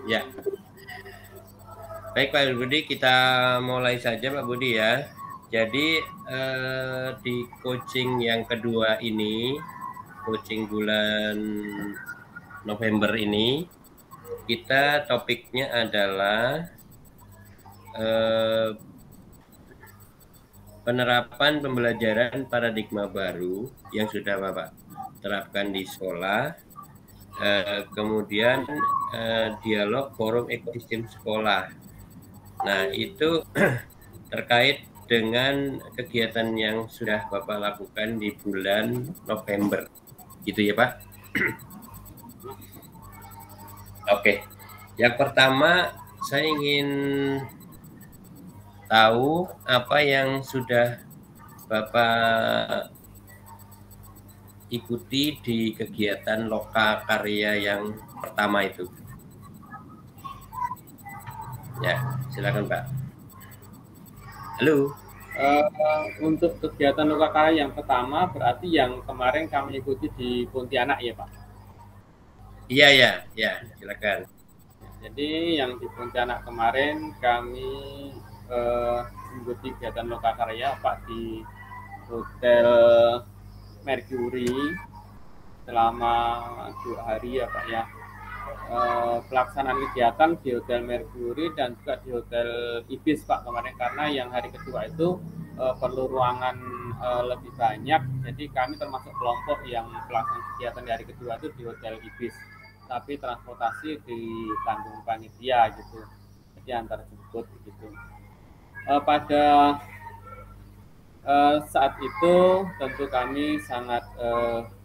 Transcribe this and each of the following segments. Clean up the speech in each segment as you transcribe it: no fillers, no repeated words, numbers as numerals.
Ya, baik Pak Budi, kita mulai saja Pak Budi ya. Jadi di coaching yang kedua ini, coaching bulan November ini, kita topiknya adalah eh, penerapan pembelajaran paradigma baru yang sudah Bapak terapkan di sekolah, kemudian dialog forum ekosistem sekolah. Nah, itu terkait dengan kegiatan yang sudah Bapak lakukan di bulan November. Gitu ya, Pak? Oke. Yang pertama, saya ingin tahu apa yang sudah Bapak ikuti di kegiatan loka karya yang pertama itu. Ya, silakan Pak. Halo. Untuk kegiatan lokakarya yang pertama berarti yang kemarin kami ikuti di Pontianak ya Pak. Iya ya, ya silakan. Jadi yang di Pontianak kemarin kami mengikuti kegiatan lokakarya Pak di Hotel Mercury selama 2 hari ya Pak ya. Pelaksanaan kegiatan di Hotel Mercury dan juga di Hotel Ibis Pak kemarin, karena yang hari kedua itu perlu ruangan lebih banyak, jadi kami termasuk kelompok yang pelaksanaan kegiatan di hari kedua itu di Hotel Ibis, tapi transportasi ditanggung panitia gitu, jadi antar jemput gitu. Pada saat itu tentu kami sangat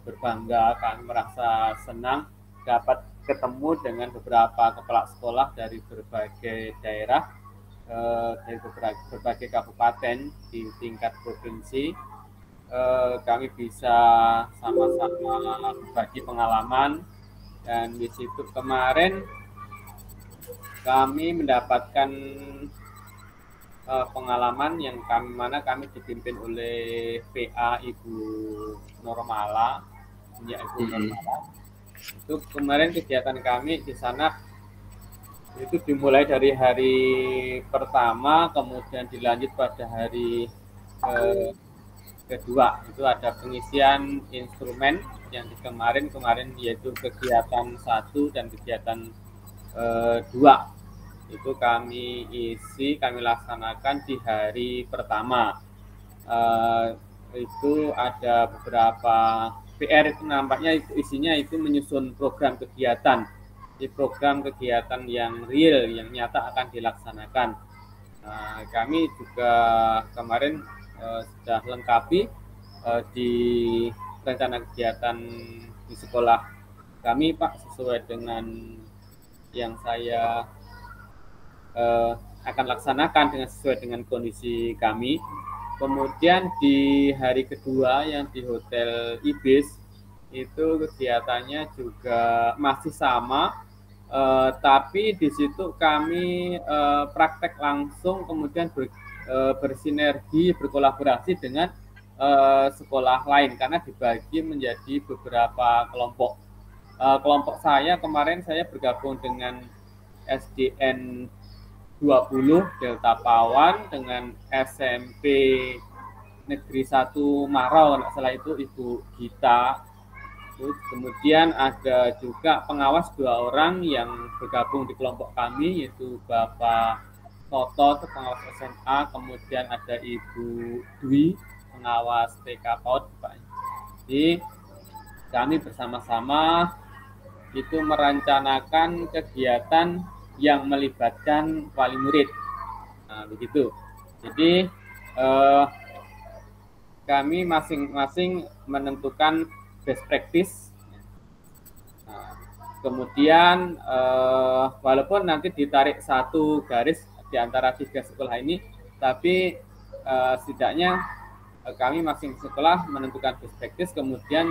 berbangga, kami merasa senang dapat ketemu dengan beberapa kepala sekolah dari berbagai daerah, dari berbagai kabupaten di tingkat provinsi. Kami bisa sama-sama berbagi pengalaman, dan di situ kemarin kami mendapatkan pengalaman yang kami dipimpin oleh PA Ibu Normala, Ibu Normala. Itu kemarin kegiatan kami di sana itu dimulai dari hari pertama, kemudian dilanjut pada hari kedua. Itu ada pengisian instrumen yang kemarin yaitu kegiatan 1 dan kegiatan 2. Itu kami laksanakan di hari pertama. Itu ada beberapa PR, itu nampaknya isinya itu menyusun program kegiatan, di program kegiatan yang real, yang nyata akan dilaksanakan. Kami juga kemarin sudah lengkapi di rencana kegiatan di sekolah kami Pak, sesuai dengan yang saya akan laksanakan sesuai dengan kondisi kami. Kemudian di hari kedua yang di Hotel Ibis itu kegiatannya juga masih sama, tapi di situ kami praktek langsung, kemudian bersinergi, berkolaborasi dengan sekolah lain karena dibagi menjadi beberapa kelompok. Kelompok saya kemarin saya bergabung dengan SDN 20 Delta Pawan dengan SMP Negeri 1 Marau, nggak salah itu Ibu Gita. Kemudian ada juga pengawas 2 orang yang bergabung di kelompok kami, yaitu Bapak Toto, pengawas SMA, kemudian ada Ibu Dwi, pengawas TK PAUD. Jadi kami bersama-sama itu merencanakan kegiatan yang melibatkan wali murid. Nah, begitu. Jadi kami masing-masing menentukan best practice. Nah, kemudian walaupun nanti ditarik satu garis di antara 3 sekolah ini, tapi setidaknya kami masing sekolah menentukan best practice, kemudian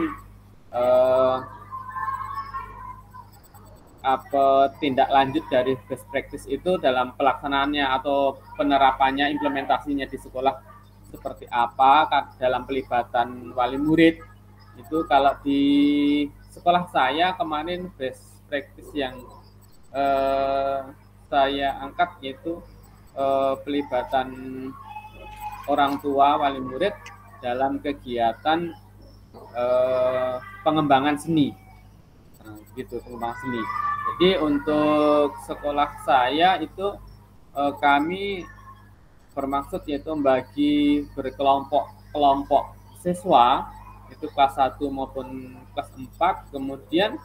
tindak lanjut dari best practice itu dalam pelaksanaannya atau penerapannya, implementasinya di sekolah seperti apa dalam pelibatan wali murid. Itu kalau di sekolah saya kemarin best practice yang eh, saya angkat, yaitu pelibatan orang tua wali murid dalam kegiatan pengembangan seni, gitu, pengembangan seni. Jadi untuk sekolah saya itu kami bermaksud yaitu membagi berkelompok siswa itu kelas 1 maupun kelas 4. Kemudian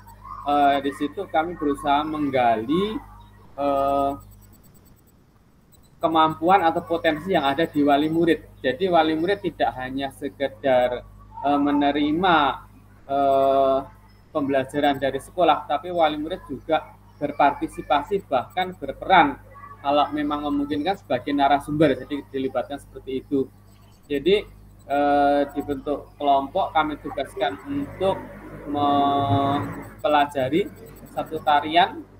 di situ kami berusaha menggali kemampuan atau potensi yang ada di wali murid. Jadi wali murid tidak hanya sekedar menerima pembelajaran dari sekolah, tapi wali murid juga berpartisipasi, bahkan berperan kalau memang memungkinkan sebagai narasumber, jadi dilibatkan seperti itu. Jadi dibentuk kelompok, kami tugaskan untuk mempelajari satu tarian.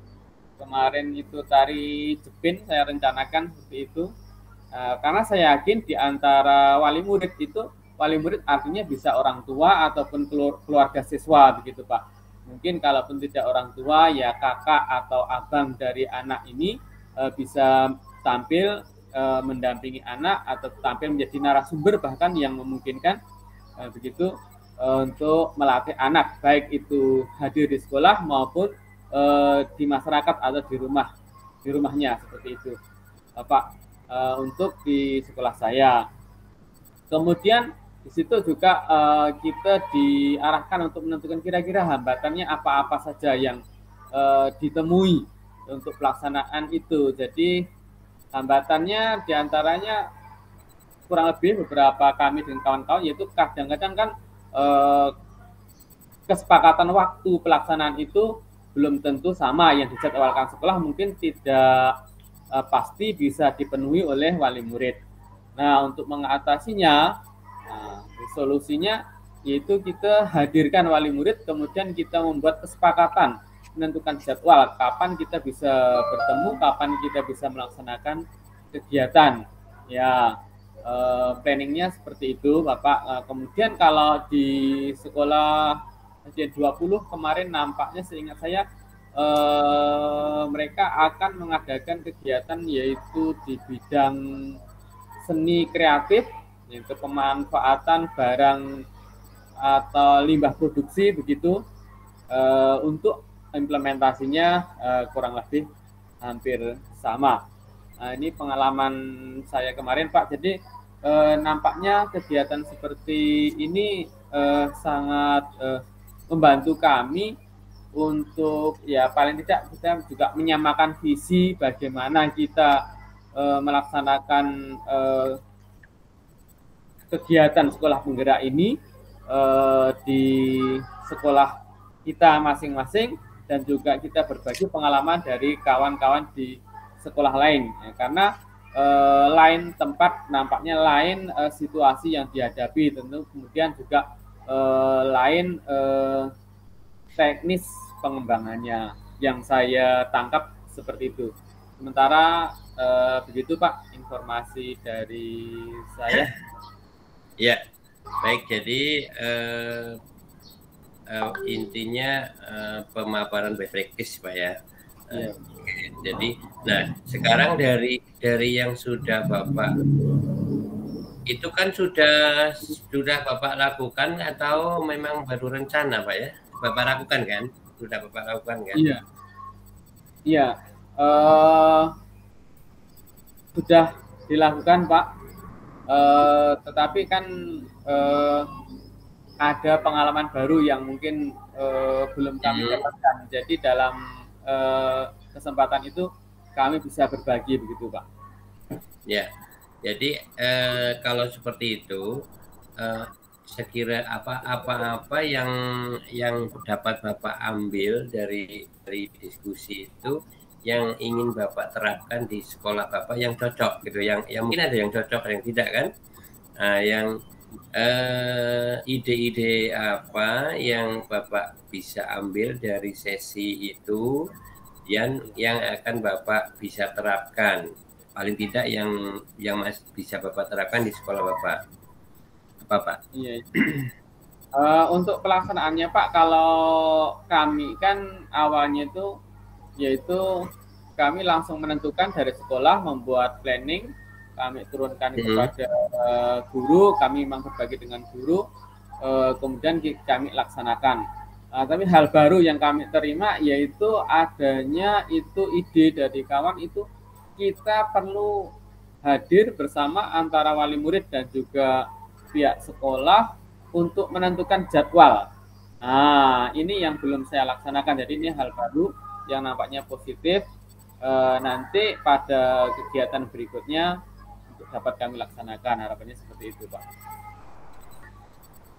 Kemarin itu tari Jepin saya rencanakan seperti itu. Karena saya yakin di antara wali murid itu, wali murid artinya bisa orang tua ataupun keluarga siswa, begitu Pak. Mungkin kalaupun tidak orang tua, ya kakak atau abang dari anak ini bisa tampil mendampingi anak atau tampil menjadi narasumber, bahkan yang memungkinkan begitu untuk melatih anak, baik itu hadir di sekolah maupun di masyarakat atau di rumahnya, seperti itu Pak, untuk di sekolah saya. Kemudian di situ juga kita diarahkan untuk menentukan kira-kira hambatannya apa-apa saja yang ditemui untuk pelaksanaan itu. Jadi hambatannya diantaranya kurang lebih beberapa kami dengan kawan-kawan, yaitu kadang-kadang kan kesepakatan waktu pelaksanaan itu belum tentu sama, yang dijadwalkan sekolah mungkin tidak pasti bisa dipenuhi oleh wali murid. Nah, untuk mengatasinya, solusinya yaitu kita hadirkan wali murid, kemudian kita membuat kesepakatan, menentukan jadwal kapan kita bisa bertemu, kapan kita bisa melaksanakan kegiatan. Ya, planningnya seperti itu, Bapak. Kemudian kalau di sekolah SD 20 kemarin nampaknya seingat saya mereka akan mengadakan kegiatan yaitu di bidang seni kreatif, yaitu pemanfaatan barang atau limbah produksi, begitu. Untuk implementasinya kurang lebih hampir sama. Nah, ini pengalaman saya kemarin Pak. Jadi nampaknya kegiatan seperti ini sangat membantu kami untuk ya paling tidak kita juga menyamakan visi bagaimana kita melaksanakan kegiatan sekolah penggerak ini di sekolah kita masing-masing, dan juga kita berbagi pengalaman dari kawan-kawan di sekolah lain, ya, karena lain tempat nampaknya lain situasi yang dihadapi, tentu kemudian juga lain teknis pengembangannya yang saya tangkap seperti itu. Sementara begitu Pak informasi dari saya. Ya, baik. Jadi intinya pemaparan best practice Pak ya. Jadi, nah sekarang dari yang sudah Bapak itu kan sudah Bapak lakukan atau memang baru rencana Pak ya? Bapak lakukan kan? Sudah Bapak lakukan kan? Iya. Iya. Sudah dilakukan Pak. Tetapi kan ada pengalaman baru yang mungkin belum kami dapatkan. Jadi dalam kesempatan itu kami bisa berbagi, begitu Pak. Ya. Jadi kalau seperti itu, sekira apa yang dapat Bapak ambil dari diskusi itu yang ingin Bapak terapkan di sekolah Bapak yang cocok gitu, yang mungkin ada yang cocok, ada yang tidak kan? Yang ide-ide apa yang Bapak bisa ambil dari sesi itu yang akan Bapak bisa terapkan, paling tidak yang masih bisa Bapak terapkan di sekolah Bapak, apa Pak? Iya. Untuk pelaksanaannya Pak, kalau kami kan awalnya itu yaitu kami langsung menentukan dari sekolah membuat planning, kami turunkan kepada guru, kami memang berbagi dengan guru, kemudian kami laksanakan. Tapi hal baru yang kami terima yaitu adanya itu ide dari kawan itu kita perlu hadir bersama antara wali murid dan juga pihak sekolah untuk menentukan jadwal. Nah, ini yang belum saya laksanakan. Jadi ini hal baru yang nampaknya positif. Nanti pada kegiatan berikutnya untuk dapat kami laksanakan. Harapannya seperti itu, Pak.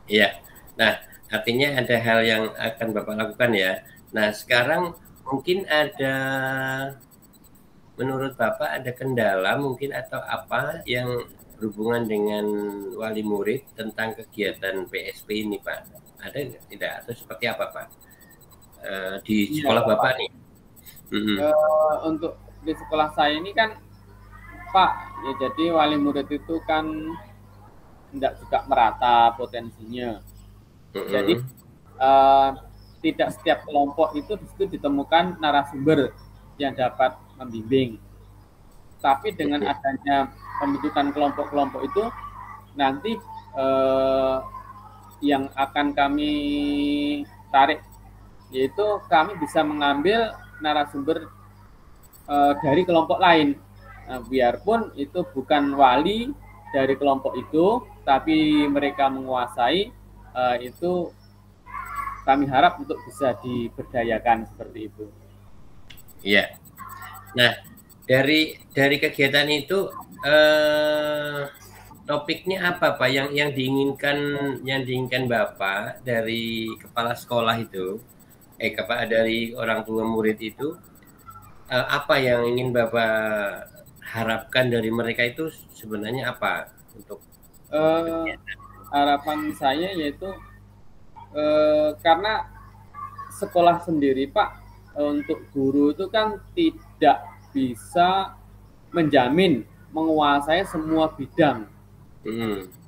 Iya. Nah, artinya ada hal yang akan Bapak lakukan ya. Nah, sekarang mungkin ada, menurut Bapak ada kendala mungkin atau apa yang berhubungan dengan wali murid tentang kegiatan PSP ini, Pak? Ada tidak? Atau seperti apa, Pak? Di sekolah Bapak nih? Untuk di sekolah saya ini kan, Pak, ya jadi wali murid itu kan tidak juga merata potensinya. Jadi tidak setiap kelompok itu di situ ditemukan narasumber yang dapat membimbing. Tapi dengan adanya pembentukan kelompok-kelompok itu nanti yang akan kami tarik yaitu kami bisa mengambil narasumber dari kelompok lain. Biarpun itu bukan wali dari kelompok itu, tapi mereka menguasai, itu kami harap untuk bisa diberdayakan seperti itu. Iya. Nah, dari kegiatan itu topiknya apa, Pak? Yang diinginkan Bapak dari kepala sekolah itu, dari orang tua murid itu, apa yang ingin Bapak harapkan dari mereka itu sebenarnya apa untuk harapan saya yaitu karena sekolah sendiri, Pak, untuk guru itu kan tidak bisa menjamin menguasai semua bidang.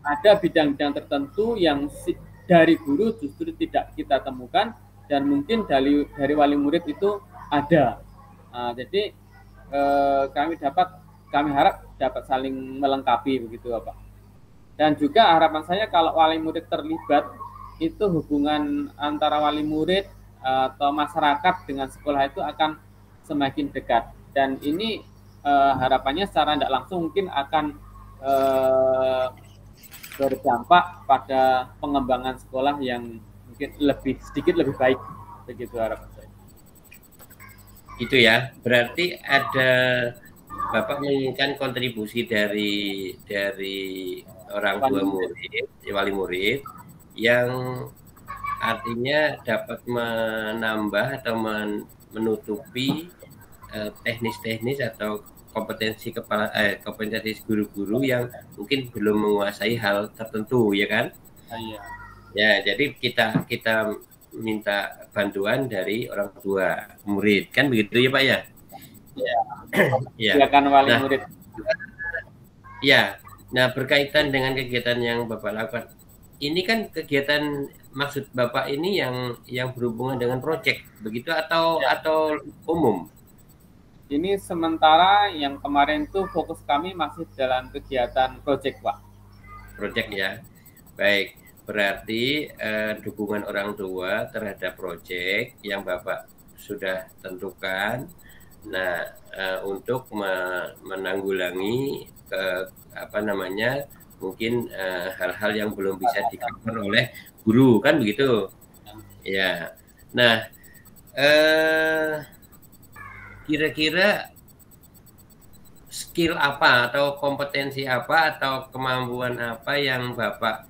Ada bidang-bidang tertentu yang dari guru justru tidak kita temukan dan mungkin dari wali murid itu ada. Jadi kami harap dapat saling melengkapi begitu, Pak. Dan juga harapan saya kalau wali murid terlibat itu hubungan antara wali murid atau masyarakat dengan sekolah itu akan semakin dekat. Dan ini harapannya secara tidak langsung mungkin akan berdampak pada pengembangan sekolah yang mungkin sedikit lebih baik, begitu harapan saya. Itu ya, berarti ada Bapak menginginkan kontribusi dari orang tua murid, wali murid, yang artinya dapat menambah atau menutupi teknis-teknis atau kompetensi guru-guru yang mungkin belum menguasai hal tertentu, ya kan? Iya. Ya, jadi kita minta bantuan dari orang tua murid, kan begitu ya, Pak ya? Ya. Silakan wali murid. Ya. Nah, berkaitan dengan kegiatan yang Bapak lakukan, ini kan kegiatan maksud Bapak ini yang berhubungan dengan proyek, begitu atau umum? Ini sementara yang kemarin tuh fokus kami masih dalam kegiatan proyek, Pak. Proyek ya. Baik, berarti dukungan orang tua terhadap proyek yang Bapak sudah tentukan. Nah, untuk menanggulangi mungkin hal-hal yang belum bisa di-cover oleh guru, kan begitu? Ya. Nah, kira-kira skill apa atau kompetensi apa atau kemampuan apa yang Bapak,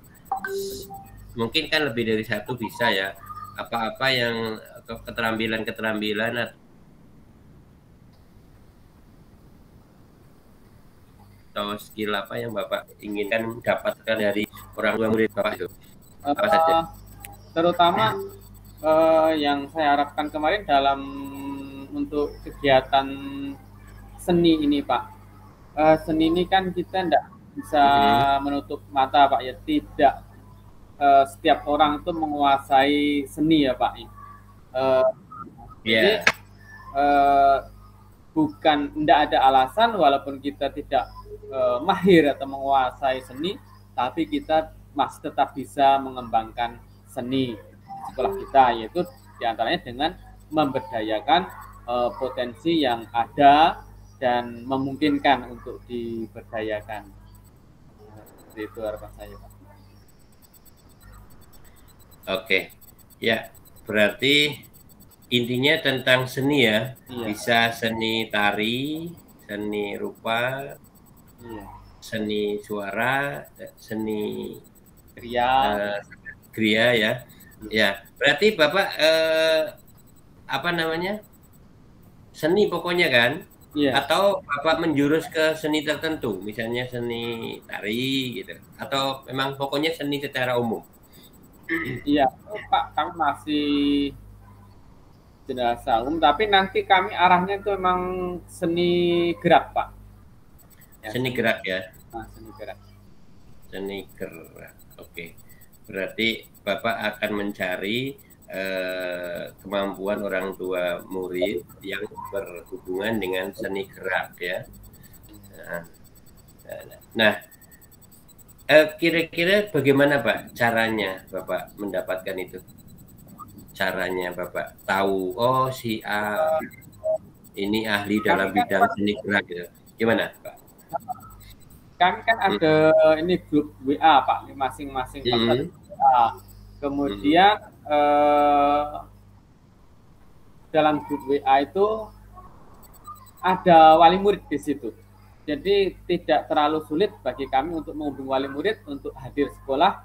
mungkin kan lebih dari satu bisa ya, apa-apa yang keterampilan atau skill apa yang Bapak inginkan dapatkan dari orang tua murid Bapak itu? Apa saja? Terutama yang saya harapkan kemarin dalam untuk kegiatan seni ini, Pak. Seni ini kan kita tidak bisa menutup mata, Pak, ya. Tidak setiap orang itu menguasai seni ya, Pak. Jadi bukan tidak ada alasan walaupun kita tidak mahir atau menguasai seni, tapi kita masih tetap bisa mengembangkan seni sekolah kita, yaitu diantaranya dengan memberdayakan potensi yang ada dan memungkinkan untuk diberdayakan. Seperti itu harapan saya, Pak. Oke, ya berarti intinya tentang seni ya. Iya. Bisa seni tari, seni rupa, Iya. seni suara, seni Kriya. Kriya ya. Ya, berarti Bapak apa namanya? Seni pokoknya kan? Iya. Atau Bapak menjurus ke seni tertentu, misalnya seni tari gitu. Atau memang pokoknya seni secara umum? Iya, Pak, kami masih jenazah umum, tapi nanti kami arahnya itu memang seni gerak, Pak. Ya, seni gerak ya? Nah, seni gerak. Seni gerak, oke. Berarti Bapak akan mencari kemampuan orang tua murid yang berhubungan dengan seni gerak ya. Nah, kira-kira bagaimana Pak caranya Bapak mendapatkan itu? Caranya Bapak tahu, oh si A ini ahli dalam bidang seni gerak gitu. Gimana Pak? Kami kan ada ini grup WA Pak, masing-masing WA. Kemudian dalam grup WA itu ada wali murid di situ. Jadi tidak terlalu sulit bagi kami untuk menghubungi wali murid untuk hadir sekolah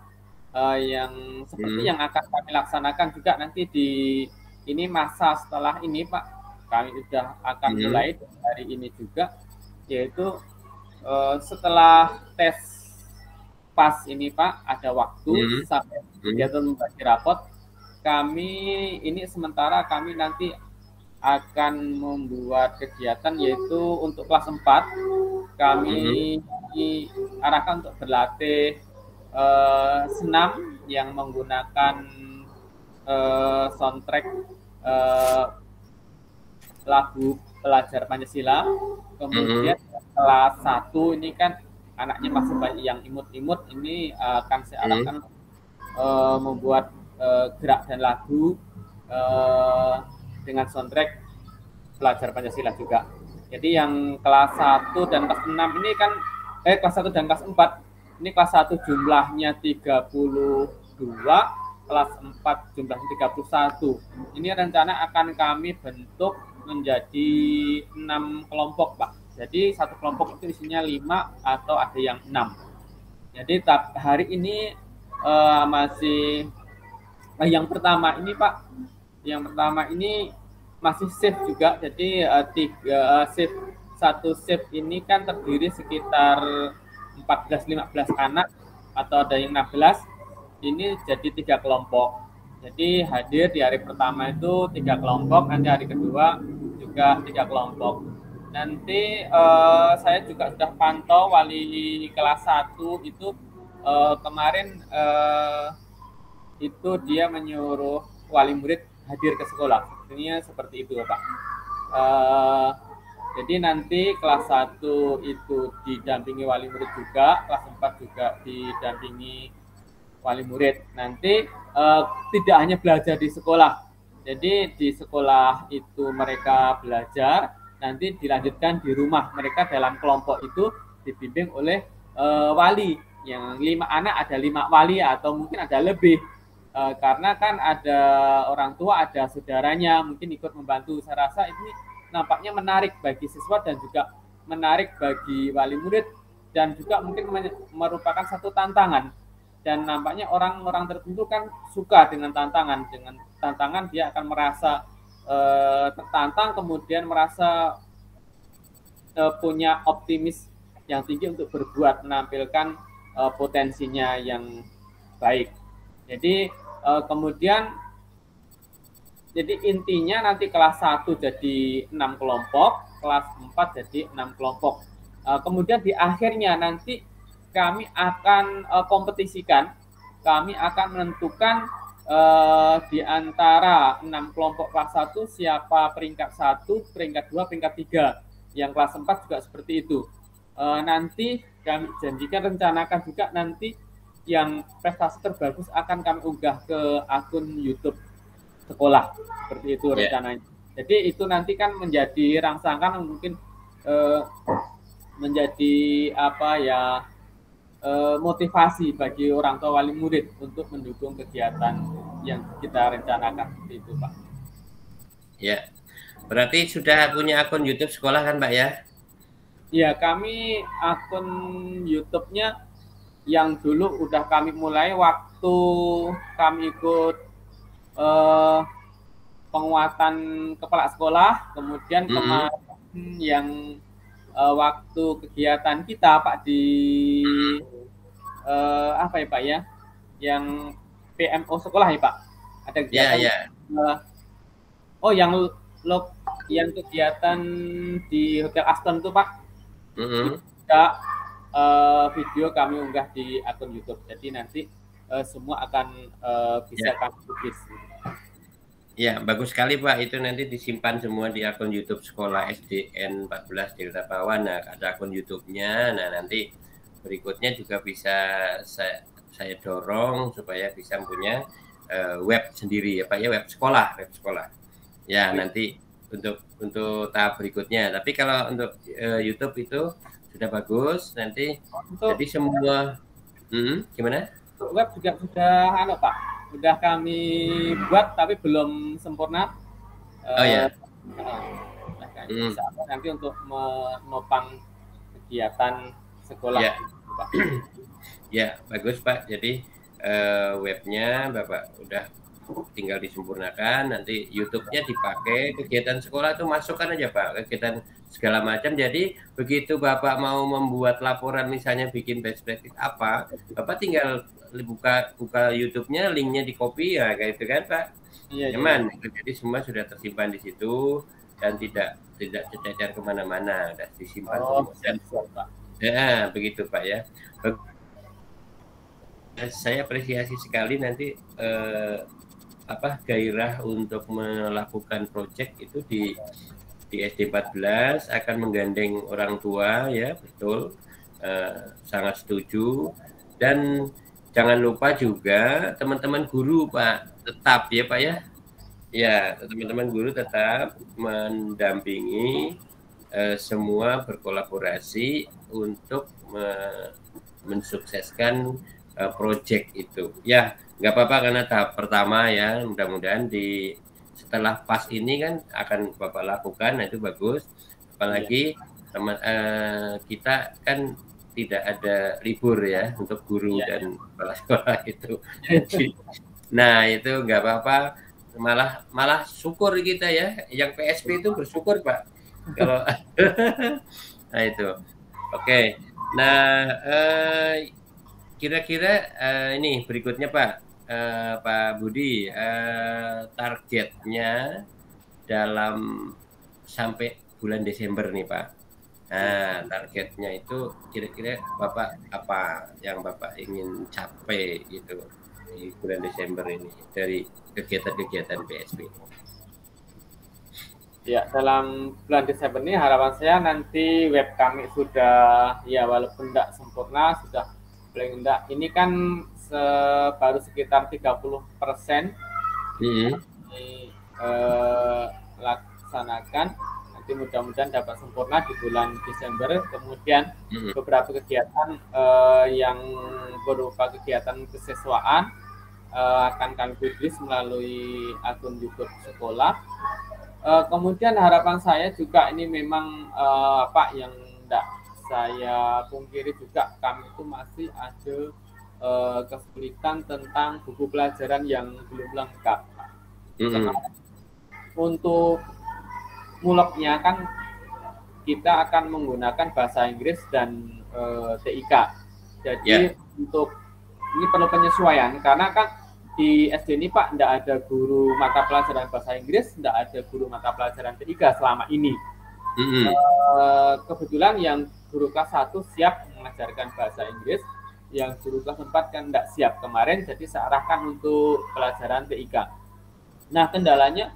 yang seperti yang akan kami laksanakan juga nanti di ini masa setelah ini Pak. Kami sudah akan mulai hari ini juga, yaitu setelah tes pas ini Pak, ada waktu sampai kegiatan membagi rapot. Kami ini sementara kami nanti akan membuat kegiatan yaitu untuk kelas 4 kami arahkan untuk berlatih senam yang menggunakan soundtrack lagu pelajar Pancasila. Kemudian kelas 1 ini kan anaknya masih banyak yang imut-imut, ini akan saya arahkan membuat gerak dan lagu dengan soundtrack pelajar Pancasila juga. Jadi yang kelas 1 dan kelas 6 ini kan kelas 1 dan kelas 4 ini kelas 1 jumlahnya 32, kelas 4 jumlahnya 31. Ini rencana akan kami bentuk menjadi 6 kelompok Pak. Jadi satu kelompok itu isinya 5 atau ada yang 6. Jadi hari ini masih yang pertama ini Pak, yang pertama ini masih shift juga. Jadi shift, satu shift ini kan terdiri sekitar 14-15 anak atau ada yang 16. Ini jadi 3 kelompok. Jadi hadir di hari pertama itu 3 kelompok, nanti hari kedua juga 3 kelompok. Nanti saya juga sudah pantau wali kelas 1 itu kemarin itu dia menyuruh wali murid hadir ke sekolah. Sepertinya seperti itu Pak. Jadi nanti kelas 1 itu didampingi wali murid juga, kelas 4 juga didampingi wali murid. Nanti tidak hanya belajar di sekolah. Jadi di sekolah itu mereka belajar, nanti dilanjutkan di rumah. Mereka dalam kelompok itu dibimbing oleh wali. Yang 5 anak ada 5 wali atau mungkin ada lebih. Karena kan ada orang tua, ada saudaranya mungkin ikut membantu. Saya rasa ini nampaknya menarik bagi siswa dan juga menarik bagi wali murid dan juga mungkin merupakan satu tantangan. Dan nampaknya orang-orang tertentu kan suka dengan tantangan. Dengan tantangan dia akan merasa tertantang, kemudian merasa punya optimis yang tinggi untuk berbuat, menampilkan potensinya yang baik. Jadi kemudian jadi intinya nanti kelas 1 jadi 6 kelompok, kelas 4 jadi 6 kelompok. Kemudian di akhirnya nanti kami akan kompetisikan, kami akan menentukan di antara 6 kelompok kelas 1 siapa peringkat 1, peringkat 2, peringkat 3. Yang kelas 4 juga seperti itu. Nanti kami janjikan, rencanakan juga nanti yang prestasi terbagus akan kami unggah ke akun YouTube sekolah. Seperti itu rencananya. Jadi itu nanti kan menjadi rangsangan mungkin menjadi apa ya, motivasi bagi orang tua wali murid untuk mendukung kegiatan yang kita rencanakan seperti itu, Pak. Ya, berarti sudah punya akun YouTube sekolah kan, Pak ya? Ya, kami akun YouTube-nya yang dulu udah kami mulai waktu kami ikut penguatan kepala sekolah, kemudian kemarin yang waktu kegiatan kita Pak di apa ya Pak ya, yang PMO sekolah ya Pak, ada kegiatan. Oh yang kegiatan di Hotel Aston itu Pak, juga video kami unggah di akun YouTube. Jadi nanti semua akan bisa kami publis. Ya, bagus sekali Pak. Itu nanti disimpan semua di akun YouTube Sekolah SDN 14 Delta Pawan. Nah, ada akun YouTube-nya. Nah, nanti berikutnya juga bisa saya dorong supaya bisa punya web sendiri ya Pak ya, web sekolah. Ya, nanti untuk tahap berikutnya. Tapi kalau untuk YouTube itu sudah bagus. Nanti jadi semua gimana? Web juga sudah Pak. Udah kami buat tapi belum sempurna. Nanti untuk menopang kegiatan sekolah. Ya, Pak. Ya bagus Pak. Jadi webnya Bapak udah tinggal disempurnakan. Nanti YouTube-nya dipakai kegiatan sekolah itu masukkan aja Pak, kegiatan segala macam. Jadi begitu Bapak mau membuat laporan misalnya bikin best practice apa, Bapak tinggal buka YouTube-nya, linknya di copy ya kayak itu kan Pak. Iya, nyaman. Iya. Jadi semua sudah tersimpan di situ dan tidak tercecer kemana-mana, sudah disimpan semua. Dan, ya begitu Pak ya. Saya apresiasi sekali nanti gairah untuk melakukan proyek itu di SD 14 akan menggandeng orang tua ya, betul, sangat setuju. Dan jangan lupa juga teman-teman guru Pak, tetap ya Pak ya. Ya, teman-teman guru tetap mendampingi semua berkolaborasi untuk mensukseskan proyek itu. Ya, nggak apa-apa karena tahap pertama ya, mudah-mudahan setelah pas ini kan akan Bapak lakukan, nah itu bagus. Apalagi kita kan tidak ada libur ya untuk guru dan kepala sekolah itu. Nah itu nggak apa-apa, malah syukur kita ya, yang PSP itu bersyukur Pak. Kalau nah itu, oke. Nah kira-kira ini berikutnya Pak, Pak Budi, targetnya dalam sampai bulan Desember nih Pak. Nah, targetnya itu kira-kira Bapak apa yang Bapak ingin capai gitu di bulan Desember ini dari kegiatan-kegiatan PSP? Ya, dalam bulan Desember ini harapan saya nanti web kami sudah ya walaupun tidak sempurna, sudah paling enggak ini kan baru sekitar 30% laksanakan. Nanti mudah-mudahan dapat sempurna di bulan Desember. Kemudian beberapa kegiatan yang berupa kegiatan kesiswaan akan kami publis melalui akun YouTube sekolah. Kemudian harapan saya juga ini memang Pak, yang tidak saya pungkiri juga, kami itu masih ada kesulitan tentang buku pelajaran yang belum lengkap. Untuk muleknya kan kita akan menggunakan bahasa Inggris dan TIK. Jadi untuk ini perlu penyesuaian karena kan di SD ini Pak tidak ada guru mata pelajaran bahasa Inggris, tidak ada guru mata pelajaran TIK selama ini. Kebetulan yang guru kelas 1 siap mengajarkan bahasa Inggris, yang guru kelas 4 kan tidak siap kemarin, jadi saya arahkan untuk pelajaran TIK. Nah, kendalanya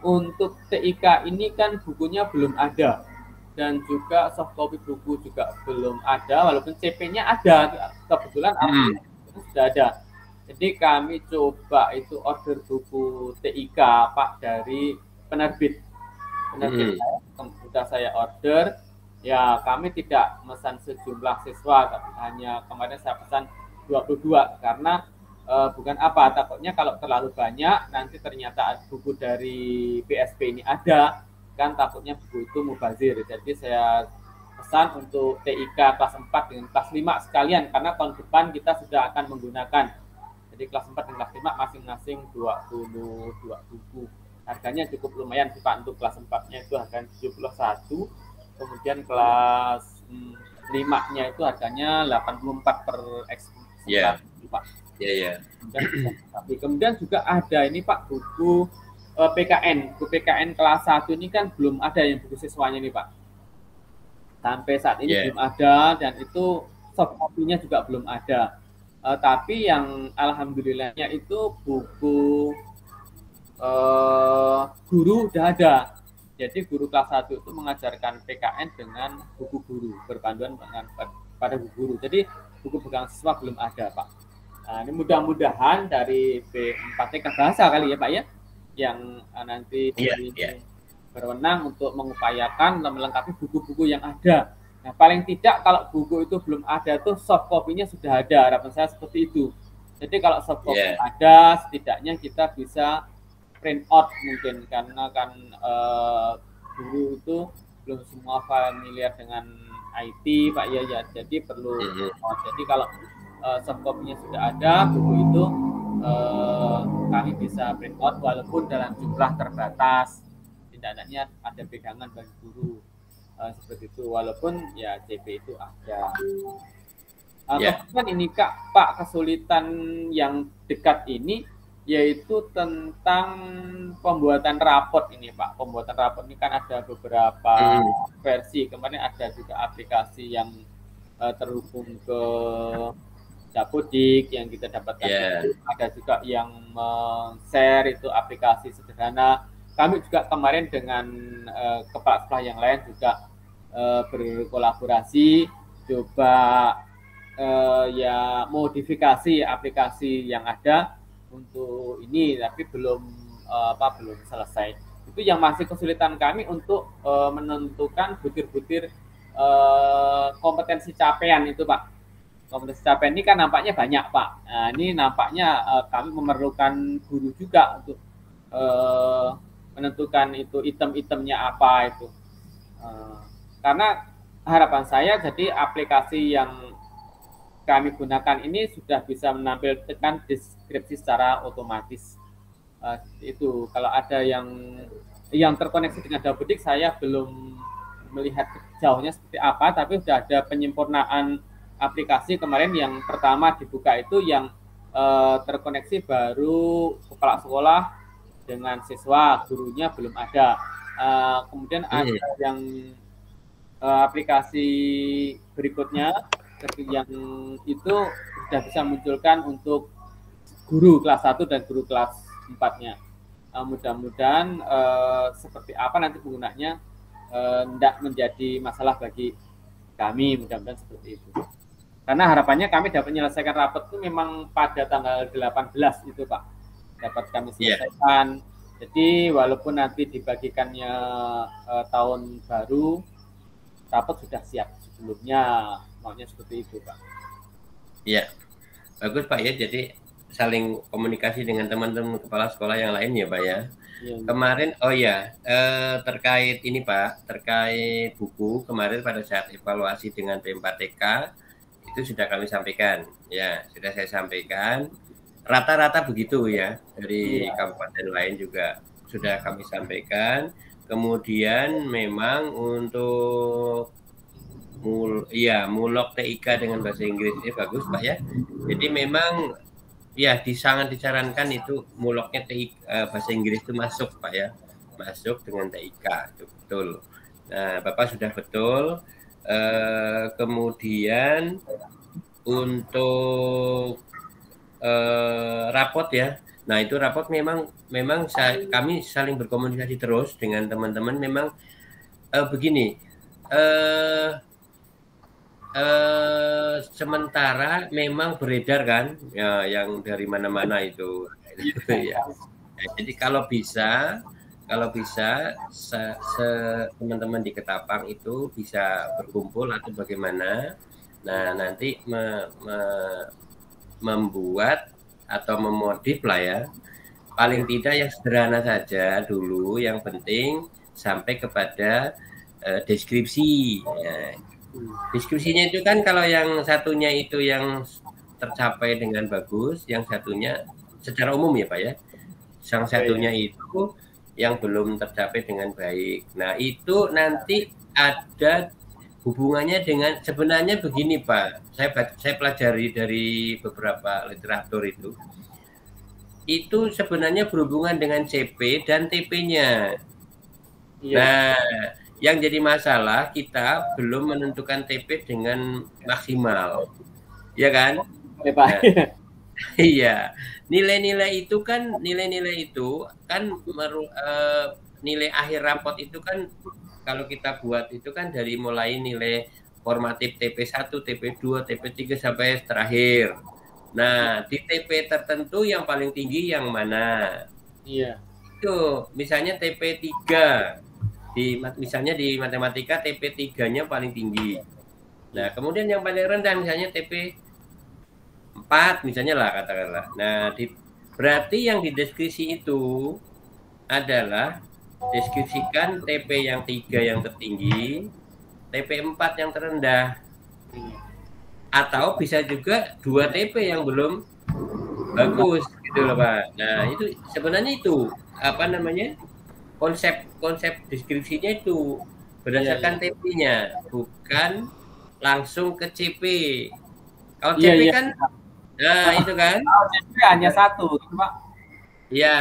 untuk TIK ini kan bukunya belum ada, dan juga soft copy buku juga belum ada, walaupun CP-nya ada, kebetulan sudah ada. Jadi kami coba itu order buku TIK Pak dari penerbit. Sudah saya order, ya kami tidak memesan sejumlah siswa, tapi hanya kemarin saya pesan 22 karena bukan apa, takutnya kalau terlalu banyak nanti ternyata buku dari PSP ini ada, kan takutnya buku itu mubazir. Jadi saya pesan untuk TIK kelas 4 dengan kelas 5 sekalian, karena tahun depan kita sudah akan menggunakan. Jadi kelas 4 dan kelas 5 masing-masing 22 buku. Harganya cukup lumayan sih Pak, untuk kelas 4-nya itu harganya 71, kemudian kelas 5-nya itu harganya 84 per eksemplar Pak. Kemudian juga ada ini Pak, buku PKN. Buku PKN kelas 1 ini kan belum ada yang buku siswanya nih Pak. Sampai saat ini belum ada, dan itu soft copy-nya juga belum ada. Tapi yang alhamdulillahnya itu buku guru udah ada. Jadi guru kelas 1 itu mengajarkan PKN dengan buku guru, berpanduan dengan pada buku guru. Jadi buku pegangan siswa belum ada Pak. Nah, ini mudah-mudahan dari B4TK bahasa kali ya Pak ya, yang nanti berwenang untuk mengupayakan melengkapi buku-buku yang ada. Nah, paling tidak kalau buku itu belum ada tuh soft copy-nya sudah ada, harapan saya seperti itu. Jadi kalau soft copy ada, setidaknya kita bisa print out mungkin, karena kan guru itu belum semua familiar dengan IT Pak ya, jadi perlu jadi kalau soft copy-nya sudah ada, buku itu kami bisa print out walaupun dalam jumlah terbatas, tidaknya ada pegangan bagi guru seperti itu, walaupun ya CP itu ada. Kemudian ini Pak, kesulitan yang dekat ini yaitu tentang pembuatan rapot ini Pak. Pembuatan rapot ini kan ada beberapa versi. Kemarin ada juga aplikasi yang terhubung ke Dapodik yang kita dapatkan. Ada juga yang share itu aplikasi sederhana. Kami juga kemarin dengan kepala sekolah yang lain juga berkolaborasi, coba ya modifikasi aplikasi yang ada untuk ini, tapi belum selesai. Itu yang masih kesulitan kami untuk menentukan butir-butir kompetensi capaian itu Pak. Kompetensi capaian ini kan nampaknya banyak Pak. Nah, ini nampaknya kami memerlukan guru juga untuk menentukan itu item-itemnya apa itu. Karena harapan saya jadi aplikasi yang kami gunakan ini sudah bisa menampilkan deskripsi secara otomatis. Itu kalau ada yang terkoneksi dengan Dapodik, saya belum melihat jauhnya seperti apa, tapi sudah ada penyempurnaan aplikasi. Kemarin yang pertama dibuka itu yang terkoneksi baru kepala sekolah dengan siswa, gurunya belum ada. Kemudian ada yang aplikasi berikutnya yang itu sudah bisa munculkan untuk guru kelas 1 dan guru kelas 4-nya. Mudah-mudahan seperti apa nanti penggunanya tidak menjadi masalah bagi kami, mudah-mudahan seperti itu. Karena harapannya kami dapat menyelesaikan rapat itu memang pada tanggal 18 itu Pak, dapat kami selesaikan. Jadi walaupun nanti dibagikannya tahun baru, rapat sudah siap sebelumnya, maunya seperti itu Pak. Iya, bagus Pak ya. Jadi saling komunikasi dengan teman-teman kepala sekolah yang lain ya Pak ya. Kemarin terkait ini Pak, terkait buku kemarin pada saat evaluasi dengan B4TK itu sudah kami sampaikan ya, sudah saya sampaikan. Rata-rata begitu ya, dari kabupaten lain juga sudah kami sampaikan. Kemudian memang untuk mulok TIK dengan bahasa Inggris ini bagus Pak ya. Jadi memang ya sangat disarankan itu muloknya TIK bahasa Inggris itu masuk Pak ya, masuk dengan TIK itu betul. Nah Bapak sudah betul. Kemudian untuk rapot ya. Nah itu rapot memang kami saling berkomunikasi terus dengan teman-teman. Memang begini, sementara memang beredar kan ya, yang dari mana-mana itu. Ya. Jadi kalau bisa teman-teman di Ketapang itu bisa berkumpul atau bagaimana. Nah nanti membuat atau memodif lah ya, paling tidak yang sederhana saja dulu, yang penting sampai kepada deskripsi ya. Deskripsinya itu kan kalau yang satunya itu yang tercapai dengan bagus, yang satunya secara umum ya Pak ya, yang satunya itu yang belum tercapai dengan baik. Nah itu nanti ada hubungannya dengan, sebenarnya begini Pak, saya pelajari dari beberapa literatur itu sebenarnya berhubungan dengan CP dan TP-nya. Iya. Nah, yang jadi masalah kita belum menentukan TP dengan maksimal, ya kan? Nah, iya, nilai-nilai itu kan nilai akhir rapot itu kan kalau kita buat itu kan dari mulai nilai formatif TP1, TP2, TP3 sampai terakhir. Nah, di TP tertentu yang paling tinggi yang mana? Iya. Itu misalnya TP3. Misalnya di matematika TP3-nya paling tinggi. Nah, kemudian yang paling rendah misalnya TP4 misalnya lah katakanlah. Nah, berarti yang di deskripsi itu adalah deskripsikan TP yang 3 yang tertinggi, TP4 yang terendah. Atau bisa juga 2 TP yang belum bagus gitu loh Pak. Nah, itu sebenarnya itu apa namanya? Konsep deskripsinya itu berdasarkan TP-nya, bukan langsung ke CP. Kalau CP kan nah itu kan CP hanya satu gitu Pak. Iya.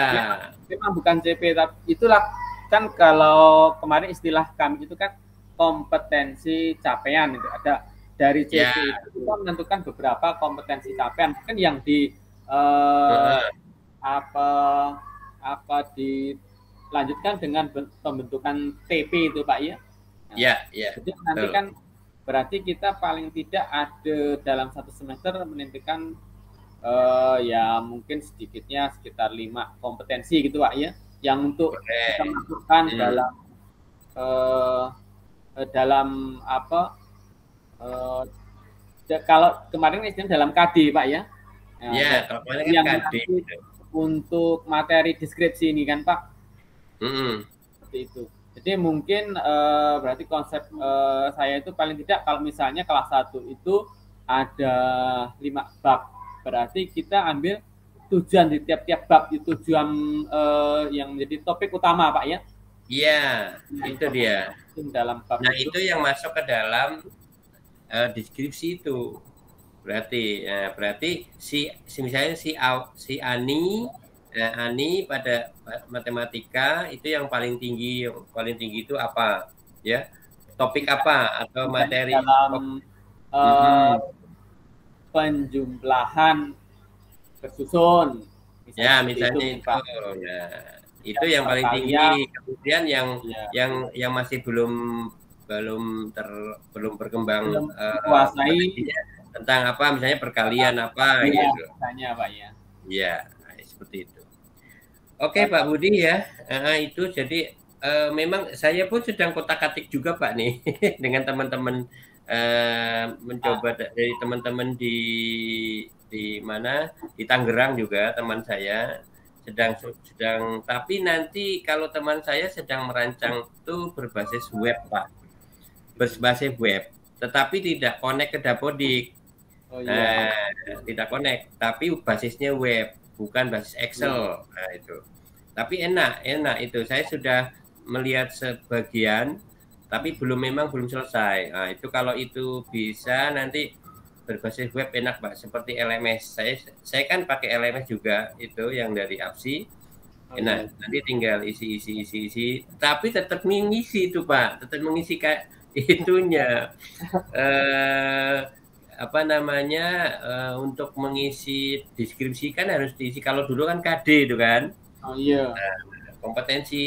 Memang bukan CP, tapi itulah kan kalau kemarin istilah kami itu kan kompetensi capaian itu ada dari CP itu kita menentukan beberapa kompetensi capaian, mungkin yang di dilanjutkan dengan pembentukan TP itu Pak ya. Iya, iya. Jadi nanti kan berarti kita paling tidak ada dalam satu semester menentukan ya mungkin sedikitnya sekitar 5 kompetensi gitu Pak ya, yang untuk kita masukkan dalam apa kalau kemarin istilahnya dalam KD Pak ya. Iya, kalau kemarin kan KD. Untuk materi deskripsi ini kan Pak. Seperti itu. Jadi mungkin berarti konsep saya itu paling tidak kalau misalnya kelas 1 itu ada 5 bab. Berarti kita ambil tujuan di tiap-tiap bab itu tujuan yang menjadi topik utama Pak ya. Iya, itu dia. Dalam bab itu yang masuk ke dalam deskripsi itu. Berarti misalnya si Ani pada matematika itu yang paling tinggi itu apa ya, topik apa atau materi dalam penjumlahan bersusun misalnya itu ya, itu yang paling tinggi. Kemudian yang masih belum berkembang kuasai tentang apa misalnya perkalian apa gitu misalnya Pak ya. Iya, seperti itu. Oke Pak Budi ya, itu jadi memang saya pun sedang kotak-katik juga Pak nih dengan teman-teman mencoba dari teman-teman di mana di Tangerang juga teman saya sedang tapi nanti kalau teman saya sedang merancang itu berbasis web Pak, berbasis web, tetapi tidak connect ke Dapodik. Tidak connect, tapi basisnya web, bukan basis Excel. Nah itu. Tapi enak itu. Saya sudah melihat sebagian, tapi memang belum selesai. Nah itu kalau itu bisa nanti berbasis web enak Pak, seperti LMS. Saya kan pakai LMS juga itu yang dari APSI. Enak. Nanti tinggal isi. Tapi tetap mengisi itu Pak, tetap mengisi kayak itunya. apa namanya, untuk mengisi deskripsi kan harus diisi. Kalau dulu kan KD itu kan. Oh iya. Kompetensi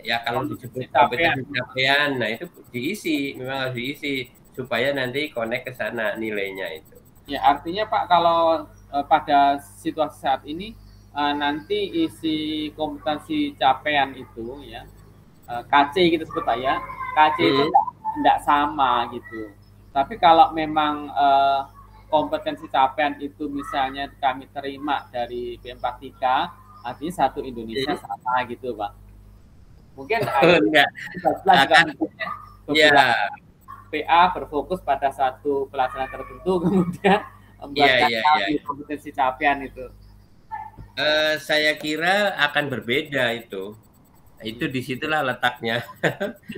ya kalau Kompetensi disebut capaian. kompetensi capaian, nah itu diisi, memang harus diisi supaya nanti connect ke sana nilainya itu. Ya, artinya Pak, kalau pada situasi saat ini nanti isi kompetensi capaian itu ya, KC kita sebut Pak ya, KC itu tidak sama gitu. Tapi kalau memang kompetensi capaian itu misalnya kami terima dari B43, artinya satu Indonesia sama gitu Pak. Mungkin Enggak akan beberapa PA berfokus pada satu pelajaran tertentu, kemudian membuat kompetensi capaian itu. Saya kira akan berbeda itu. Itu disitulah letaknya.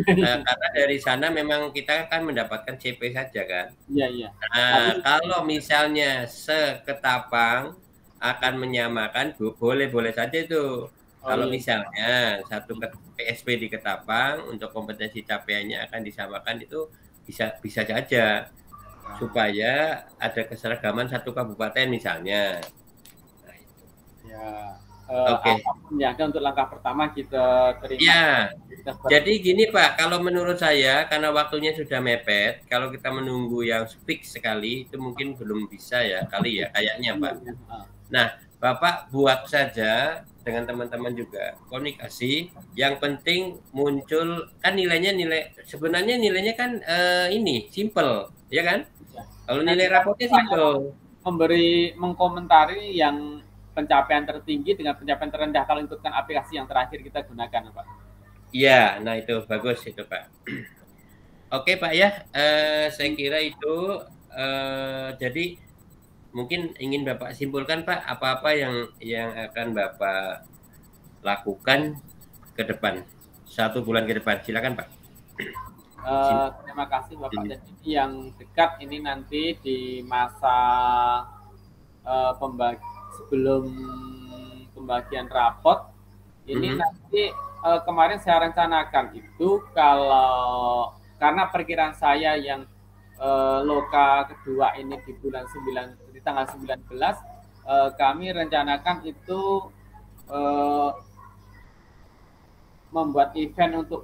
Karena dari sana memang kita kan mendapatkan CP saja kan. Iya, iya. Nah, kalau misalnya seketapang akan menyamakan, boleh-boleh saja itu. Kalau misalnya satu PSP di Ketapang untuk kompetensi capaiannya akan disamakan, itu bisa saja supaya ada keseragaman satu kabupaten misalnya. Nah, itu. Ya. Apapun yang ada untuk langkah pertama kita terima. Ya, jadi gini Pak, kalau menurut saya karena waktunya sudah mepet, kalau kita menunggu yang fix sekali itu mungkin belum bisa ya kali ya kayaknya Pak. Nah, Bapak buat saja dengan teman-teman juga komunikasi. Yang penting muncul kan nilai sebenarnya nilainya kan ini simple, ya kan? Kalau nilai rapotnya simple. Mengkomentari yang pencapaian tertinggi dengan pencapaian terendah kalau ikutkan aplikasi yang terakhir kita gunakan, Pak. Iya, nah itu bagus itu Pak. Oke Pak ya, saya kira itu jadi mungkin ingin Bapak simpulkan Pak apa-apa yang akan Bapak lakukan ke depan 1 bulan ke depan, silakan Pak. Terima kasih Bapak. Jadi yang dekat ini nanti di masa sebelum pembagian rapot ini nanti kemarin saya rencanakan itu kalau karena perkiraan saya yang loka kedua ini di tanggal 19 kami rencanakan itu membuat event untuk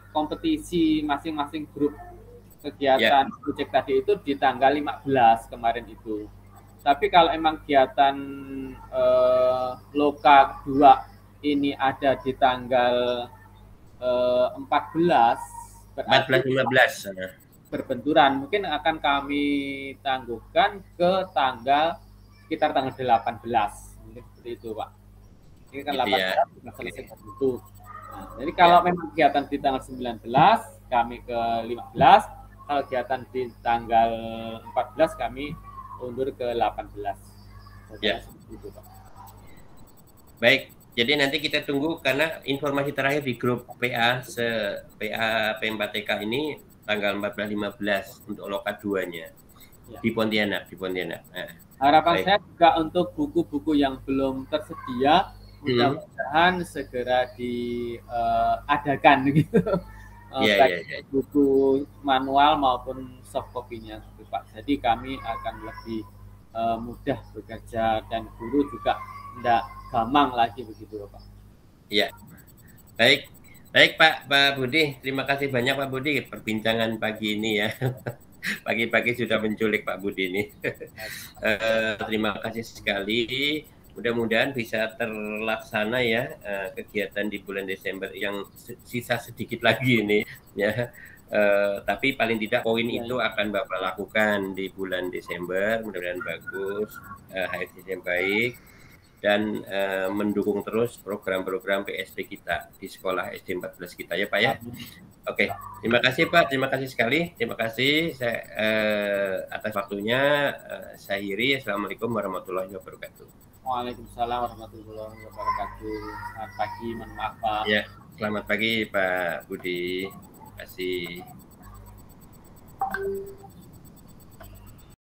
kompetisi masing-masing grup kegiatan proyek tadi itu di tanggal 15 kemarin itu. Tapi kalau emang kegiatan loka kedua ini ada di tanggal 14 14-15 berbenturan, mungkin akan kami tangguhkan ke sekitar tanggal 18 mungkin seperti itu Pak. Ini kan 18 sudah selesai itu. Nah, jadi kalau memang kegiatan di tanggal 19 kami ke 15, kalau kegiatan di tanggal 14 kami undur ke 18. Ya. Itu, Pak. Baik, jadi nanti kita tunggu karena informasi terakhir di grup PA P4TK ini tanggal 14-15 untuk loka 2-nya di Pontianak. Nah, harapan saya juga untuk buku-buku yang belum tersedia mudah-mudahan segera diadakan gitu. Buku manual maupun soft copy-nya Pak. Jadi kami akan lebih mudah bekerja dan guru juga tidak gampang lagi begitu Pak. Iya. Baik Pak Budi, terima kasih banyak Pak Budi perbincangan pagi ini ya. Pagi-pagi sudah menculik Pak Budi ini. Terima kasih sekali. Mudah-mudahan bisa terlaksana ya kegiatan di bulan Desember yang sisa sedikit lagi ini ya. Tapi paling tidak poin itu akan Bapak lakukan di bulan Desember, mudah-mudahan bagus, HRCC yang baik, dan mendukung terus program-program PSP kita di sekolah SD 14 kita ya Pak ya. Oke, terima kasih Pak, terima kasih sekali, terima kasih atas waktunya. Saya Hiri, Assalamualaikum warahmatullahi wabarakatuh. Waalaikumsalam warahmatullahi wabarakatuh. Selamat pagi, mohon maaf Pak. Ya, selamat pagi Pak Budi. Terima kasih.